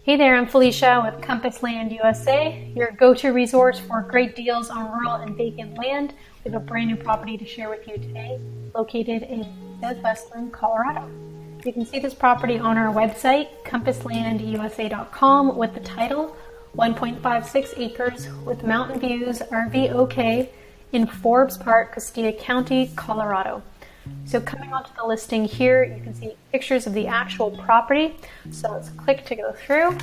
Hey there, I'm Felicia with Compass Land USA, your go-to resource for great deals on rural and vacant land. We have a brand new property to share with you today, located in southwestern Colorado. You can see this property on our website, compasslandusa.com, with the title 1.56 acres with mountain views, RV OK, in Forbes Park, Costilla County, Colorado. So coming onto the listing here, you can see pictures of the actual property. So let's click to go through.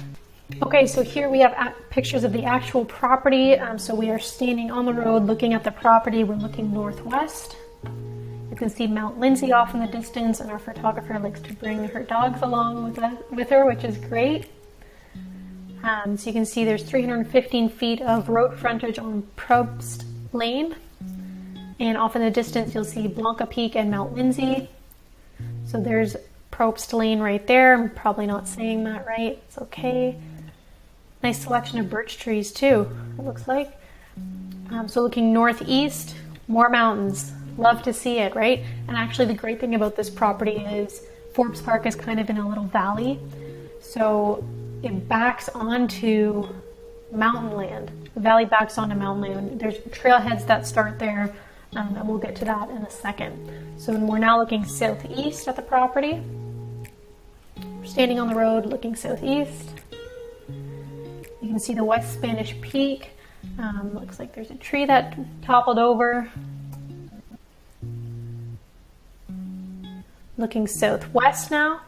Okay, so here we have pictures of the actual property. So we are standing on the road looking at the property. We're looking northwest. You can see Mount Lindsay off in the distance, and our photographer likes to bring her dogs along with her, which is great. So you can see there's 315 feet of road frontage on Probst Lane. And off in the distance, you'll see Blanca Peak and Mount Lindsay. So there's Probst Lane right there. I'm probably not saying that right. It's okay. Nice selection of birch trees too, it looks like. So looking northeast, more mountains. Love to see it, right? And actually the great thing about this property is Forbes Park is kind of in a little valley. So it backs onto mountain land. The valley backs onto mountain land. There's trailheads that start there. And we'll get to that in a second. So we're now looking southeast at the property. We're standing on the road looking southeast. You can see the West Spanish Peak. Looks like there's a tree that toppled over. Looking southwest now.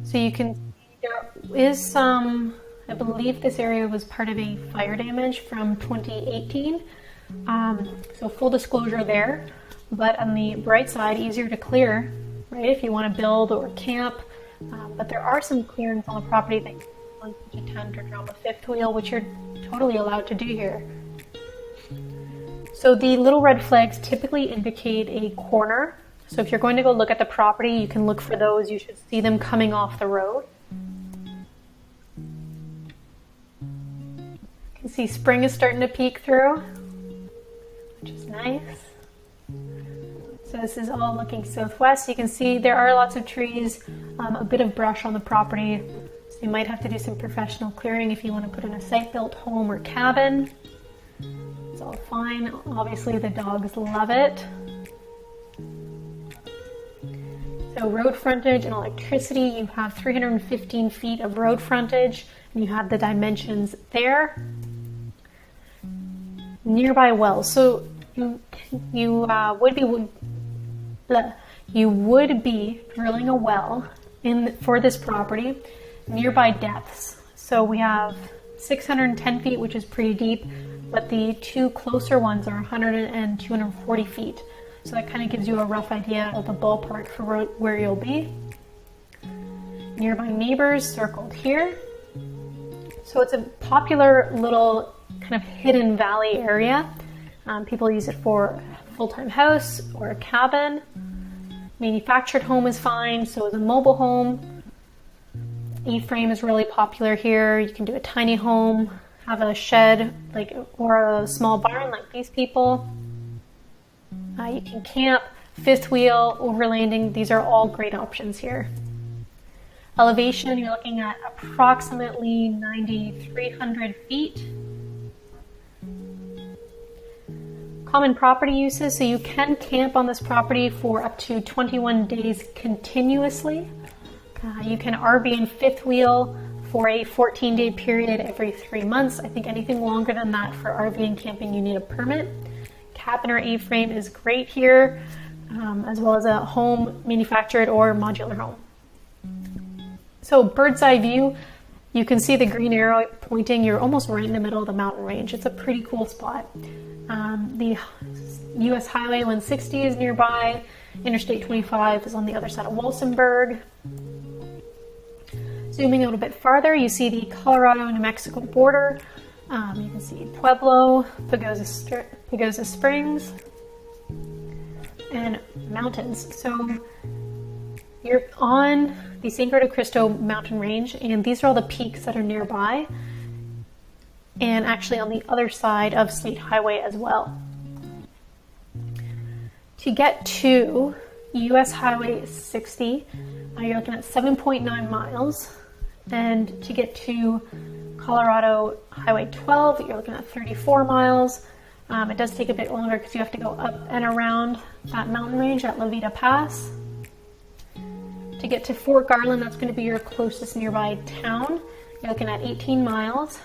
So you can see there is some, I believe this area was part of a fire damage from 2018. So full disclosure there, but on the bright side, easier to clear, right, if you want to build or camp. But there are some clearings on the property that you can pitch a tent or drop a fifth wheel, which you're totally allowed to do here. So the little red flags typically indicate a corner. So if you're going to go look at the property, you can look for those. You should see them coming off the road. You can see spring is starting to peek through, which is nice. So this is all looking southwest. You can see there are lots of trees, a bit of brush on the property. So you might have to do some professional clearing if you want to put in a site-built home or cabin. It's all fine. Obviously the dogs love it. So road frontage and electricity, you have 315 feet of road frontage, and you have the dimensions there. Nearby wells. So you would be drilling a well for this property nearby depths. So we have 610 feet, which is pretty deep, but the two closer ones are 100 and 240 feet. So that kind of gives you a rough idea of the ballpark for where you'll be. Nearby neighbors circled here. So it's a popular little kind of hidden valley area. People use it for a full-time house or a cabin. Manufactured home is fine, so is a mobile home. A-frame is really popular here. You can do a tiny home, have a shed or a small barn like these people. You can camp, fifth wheel, overlanding. These are all great options here. Elevation, you're looking at approximately 9,300 feet. Common property uses, so you can camp on this property for up to 21 days continuously. You can RV and fifth wheel for a 14-day period every 3 months. I think anything longer than that for RV and camping, you need a permit. Cabin or A-frame is great here, as well as a home, manufactured or modular home. So bird's eye view, you can see the green arrow pointing. You're almost right in the middle of the mountain range. It's a pretty cool spot. The US Highway 160 is nearby. Interstate 25 is on the other side of Walsenburg. Zooming out a bit farther, you see the Colorado-New Mexico border. You can see Pueblo, Pagosa Springs, and mountains. So you're on the Sangre de Cristo mountain range, and these are all the peaks that are nearby, and actually on the other side of State Highway as well. To get to US Highway 60, you're looking at 7.9 miles. And to get to Colorado Highway 12, you're looking at 34 miles. It does take a bit longer because you have to go up and around that mountain range at La Veta Pass. To get to Fort Garland, that's going to be your closest nearby town. You're looking at 18 miles.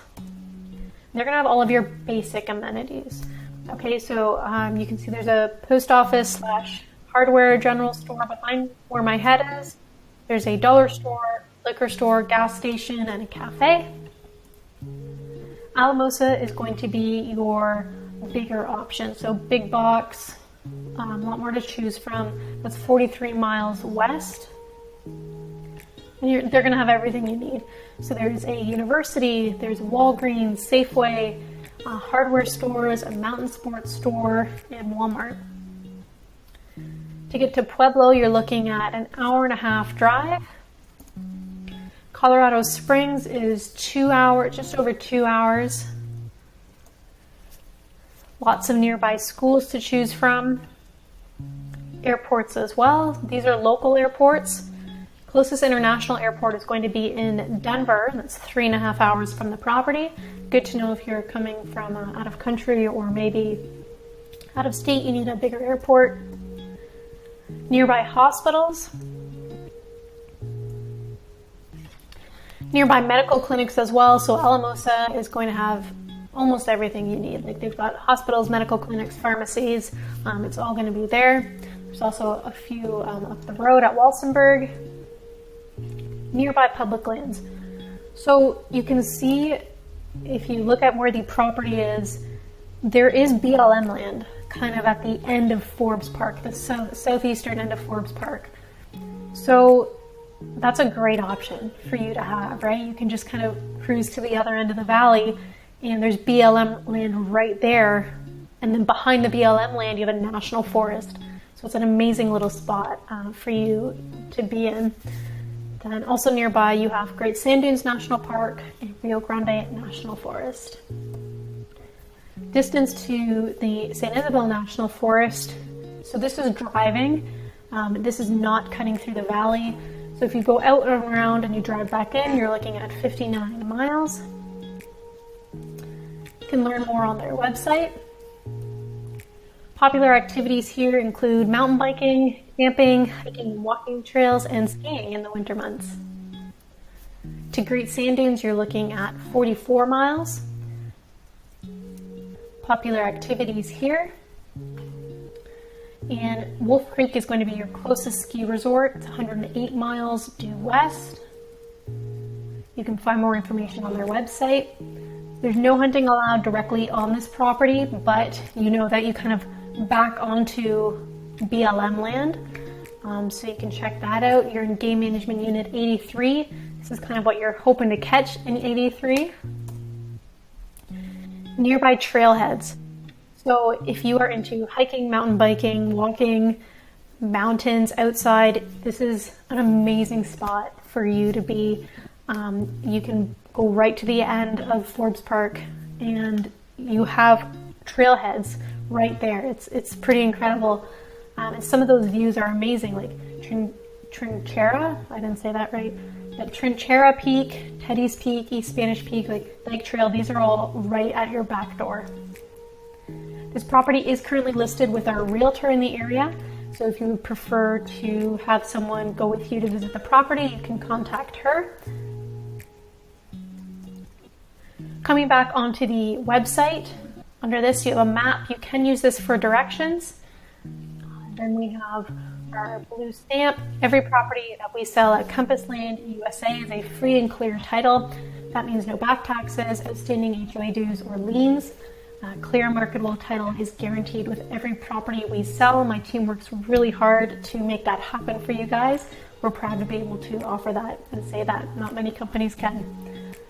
They're going to have all of your basic amenities. Okay, so you can see there's a post office / hardware general store behind where my head is. There's a dollar store, liquor store, gas station, and a cafe. Alamosa is going to be your bigger option. So big box, a lot more to choose from. That's 43 miles west. And they're going to have everything you need. So there's a university, there's Walgreens, Safeway, hardware stores, a mountain sports store, and Walmart. To get to Pueblo, you're looking at an hour-and-a-half drive. Colorado Springs is 2 hours, just over 2 hours. Lots of nearby schools to choose from. Airports as well. These are local airports. Closest international airport is going to be in Denver. That's 3.5 hours from the property. Good to know if you're coming from out of country or maybe out of state, you need a bigger airport. Nearby hospitals. Nearby medical clinics as well. So Alamosa is going to have almost everything you need. Like they've got hospitals, medical clinics, pharmacies. It's all going to be there. There's also a few up the road at Walsenburg. Nearby public lands. So you can see, if you look at where the property is, there is BLM land kind of at the end of Forbes Park, the southeastern end of Forbes Park. So that's a great option for you to have, right? You can just kind of cruise to the other end of the valley and there's BLM land right there. And then behind the BLM land, you have a national forest. So it's an amazing little spot for you to be in. Then also nearby, you have Great Sand Dunes National Park and Rio Grande National Forest. Distance to the San Isabel National Forest. So this is driving. This is not cutting through the valley. So if you go out and around and you drive back in, you're looking at 59 miles. You can learn more on their website. Popular activities here include mountain biking, camping, hiking, walking trails, and skiing in the winter months. To Great Sand Dunes, you're looking at 44 miles. Popular activities here. And Wolf Creek is going to be your closest ski resort. It's 108 miles due west. You can find more information on their website. There's no hunting allowed directly on this property, but you know that you kind of back onto BLM land. So you can check that out. You're in Game Management Unit 83. This is kind of what you're hoping to catch in 83. Nearby trailheads. So if you are into hiking, mountain biking, walking, mountains outside, this is an amazing spot for you to be. You can go right to the end of Forbes Park and you have trailheads right there. It's pretty incredible. And some of those views are amazing, like Trinchera, I didn't say that right, but Trinchera Peak, Teddy's Peak, East Spanish Peak, like Lake Trail, these are all right at your back door. This property is currently listed with our realtor in the area, so if you would prefer to have someone go with you to visit the property, you can contact her. Coming back onto the website, under this you have a map. You can use this for directions. Then we have our blue stamp. Every property that we sell at Compass Land USA is a free and clear title. That means no back taxes, outstanding HOA dues, or liens. Clear marketable title is guaranteed with every property we sell. My team works really hard to make that happen for you guys. We're proud to be able to offer that and say that not many companies can.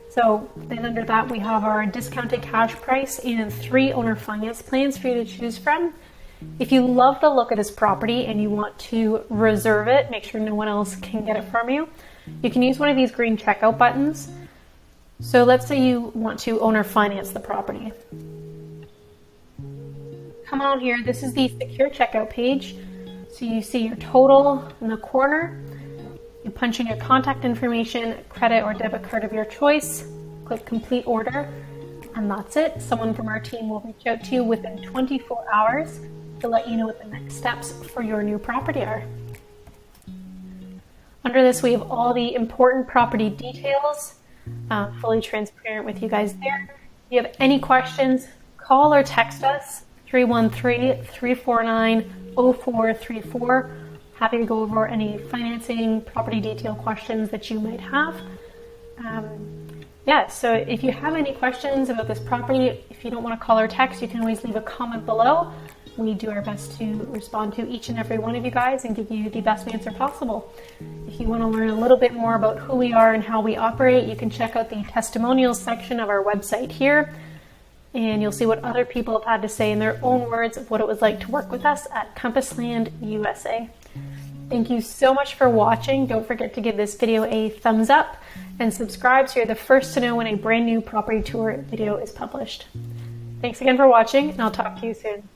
So then under that we have our discounted cash price and 3 owner finance plans for you to choose from. If you love the look of this property and you want to reserve it, make sure no one else can get it from you, you can use one of these green checkout buttons. So let's say you want to owner finance the property. Come on here, this is the secure checkout page. So you see your total in the corner. You punch in your contact information, credit or debit card of your choice, click complete order, and that's it. Someone from our team will reach out to you within 24 hours to let you know what the next steps for your new property are. Under this, we have all the important property details, fully transparent with you guys there. If you have any questions, call or text us, 313-349-0434. Happy to go over any financing, property detail questions that you might have. So if you have any questions about this property, if you don't want to call or text, you can always leave a comment below. We do our best to respond to each and every one of you guys and give you the best answer possible. If you want to learn a little bit more about who we are and how we operate, you can check out the testimonials section of our website here, and you'll see what other people have had to say in their own words of what it was like to work with us at Compassland USA. Thank you so much for watching. Don't forget to give this video a thumbs up and subscribe so you're the first to know when a brand new property tour video is published. Thanks again for watching, and I'll talk to you soon.